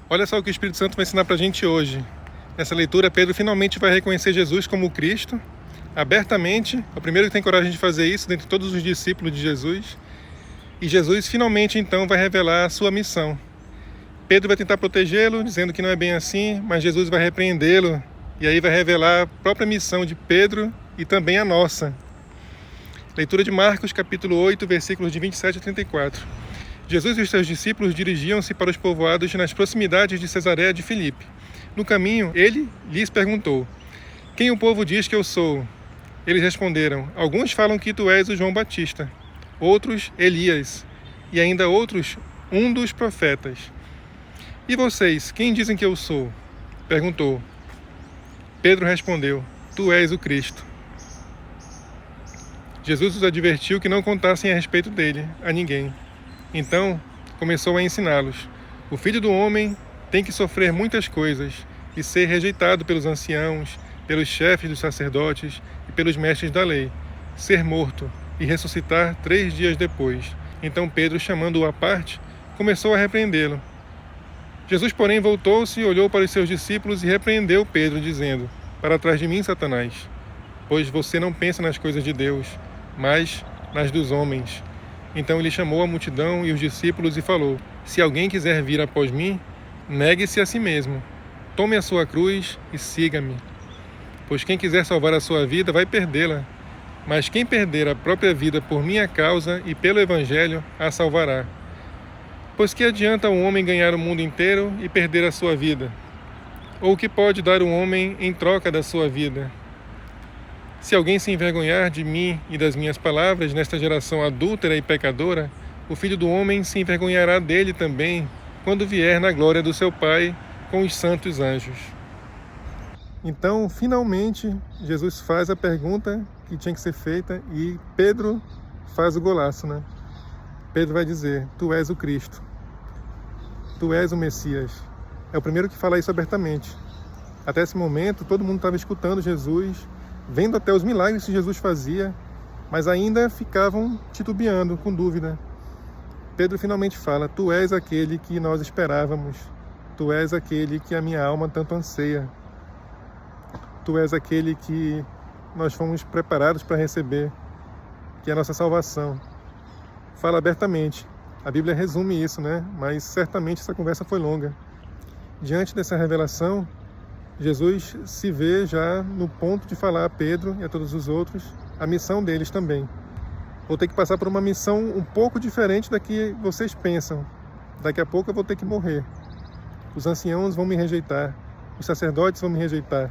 Olha só o que o Espírito Santo vai ensinar para a gente hoje. Nessa leitura, Pedro finalmente vai reconhecer Jesus como Cristo, abertamente. É o primeiro que tem coragem de fazer isso dentre todos os discípulos de Jesus. E Jesus finalmente, então, vai revelar a sua missão. Pedro vai tentar protegê-lo, dizendo que não é bem assim, mas Jesus vai repreendê-lo. E aí vai revelar a própria missão de Pedro e também a nossa. Leitura de Marcos, capítulo 8, versículos de 27 a 34. Jesus e os seus discípulos dirigiam-se para os povoados nas proximidades de Cesareia de Filipe. No caminho, ele lhes perguntou: "Quem o povo diz que eu sou?" Eles responderam: "Alguns falam que tu és o João Batista, outros Elias, e ainda outros um dos profetas." "E vocês, quem dizem que eu sou?" perguntou. Pedro respondeu: "Tu és o Cristo." Jesus os advertiu que não contassem a respeito dele a ninguém. Então, começou a ensiná-los: "O Filho do Homem tem que sofrer muitas coisas e ser rejeitado pelos anciãos, pelos chefes dos sacerdotes e pelos mestres da lei, ser morto e ressuscitar 3 dias depois." Então Pedro, chamando-o à parte, começou a repreendê-lo. Jesus, porém, voltou-se, olhou para os seus discípulos e repreendeu Pedro, dizendo: "Para trás de mim, Satanás, pois você não pensa nas coisas de Deus, mas nas dos homens." Então ele chamou a multidão e os discípulos e falou: "Se alguém quiser vir após mim, negue-se a si mesmo, tome a sua cruz e siga-me. Pois quem quiser salvar a sua vida vai perdê-la, mas quem perder a própria vida por minha causa e pelo Evangelho a salvará. Pois que adianta um homem ganhar o mundo inteiro e perder a sua vida? Ou o que pode dar um homem em troca da sua vida? Se alguém se envergonhar de mim e das minhas palavras nesta geração adúltera e pecadora, o Filho do Homem se envergonhará dele também, quando vier na glória do seu Pai com os santos anjos." Então, finalmente, Jesus faz a pergunta que tinha que ser feita e Pedro faz o golaço, né? Pedro vai dizer: "Tu és o Cristo. Tu és o Messias." É o primeiro que fala isso abertamente. Até esse momento, todo mundo estava escutando Jesus, vendo até os milagres que Jesus fazia, mas ainda ficavam titubeando, com dúvida. Pedro finalmente fala: "Tu és aquele que nós esperávamos. Tu és aquele que a minha alma tanto anseia. Tu és aquele que nós fomos preparados para receber, que é a nossa salvação." Fala abertamente. A Bíblia resume isso, né? Mas certamente essa conversa foi longa. Diante dessa revelação, Jesus se vê já no ponto de falar a Pedro e a todos os outros a missão deles também. "Vou ter que passar por uma missão um pouco diferente da que vocês pensam. Daqui a pouco eu vou ter que morrer. Os anciãos vão me rejeitar, os sacerdotes vão me rejeitar.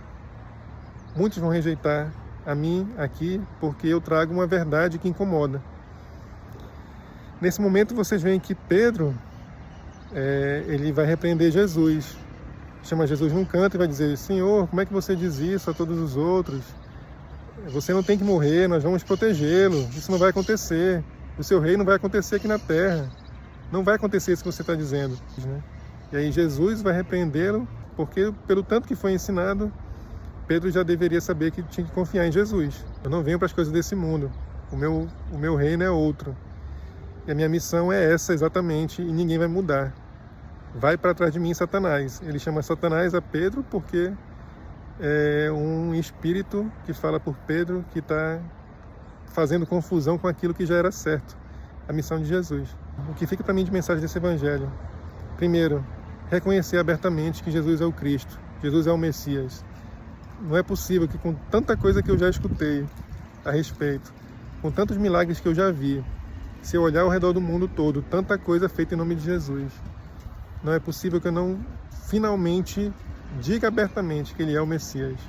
Muitos vão rejeitar a mim aqui porque eu trago uma verdade que incomoda." Nesse momento vocês veem que Pedro, ele vai repreender Jesus. Chama Jesus num canto e vai dizer: "Senhor, como é que você diz isso a todos os outros? Você não tem que morrer, nós vamos protegê-lo. Isso não vai acontecer. O seu reino não vai acontecer aqui na terra. Não vai acontecer isso que você está dizendo." E aí Jesus vai repreendê-lo, porque pelo tanto que foi ensinado, Pedro já deveria saber que tinha que confiar em Jesus. "Eu não venho para as coisas desse mundo. O meu reino é outro. E a minha missão é essa exatamente, e ninguém vai mudar. Vai para trás de mim, Satanás." Ele chama Satanás a Pedro porque é um espírito que fala por Pedro, que está fazendo confusão com aquilo que já era certo, a missão de Jesus. O que fica para mim de mensagem desse Evangelho? Primeiro, reconhecer abertamente que Jesus é o Cristo, Jesus é o Messias. Não é possível que, com tanta coisa que eu já escutei a respeito, com tantos milagres que eu já vi, se eu olhar ao redor do mundo todo, tanta coisa feita em nome de Jesus, não é possível que eu não finalmente diga abertamente que Ele é o Messias.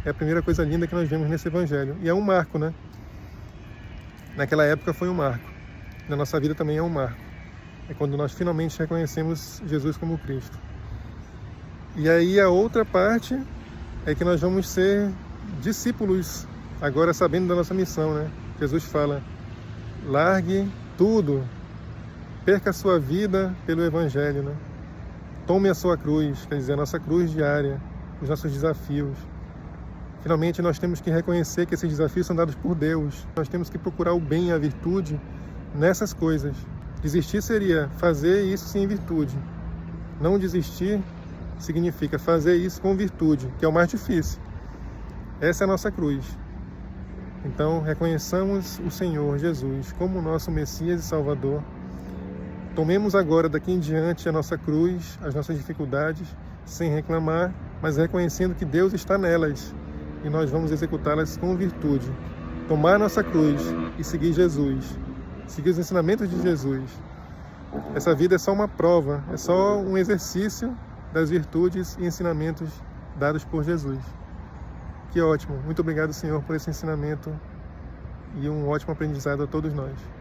É a primeira coisa linda que nós vemos nesse Evangelho. E é um marco, né? Naquela época foi um marco. Na nossa vida também é um marco. É quando nós finalmente reconhecemos Jesus como Cristo. E aí a outra parte é que nós vamos ser discípulos, agora sabendo da nossa missão, né? Jesus fala: "Largue tudo, perca a sua vida pelo Evangelho, né? Tome a sua cruz", quer dizer, a nossa cruz diária, os nossos desafios. Finalmente, nós temos que reconhecer que esses desafios são dados por Deus. Nós temos que procurar o bem e a virtude nessas coisas. Desistir seria fazer isso sem virtude. Não desistir significa fazer isso com virtude, que é o mais difícil. Essa é a nossa cruz. Então, reconheçamos o Senhor Jesus como nosso Messias e Salvador. Tomemos agora, daqui em diante, a nossa cruz, as nossas dificuldades, sem reclamar, mas reconhecendo que Deus está nelas e nós vamos executá-las com virtude. Tomar a nossa cruz e seguir Jesus, seguir os ensinamentos de Jesus. Essa vida é só uma prova, é só um exercício das virtudes e ensinamentos dados por Jesus. Que ótimo! Muito obrigado, Senhor, por esse ensinamento e um ótimo aprendizado a todos nós.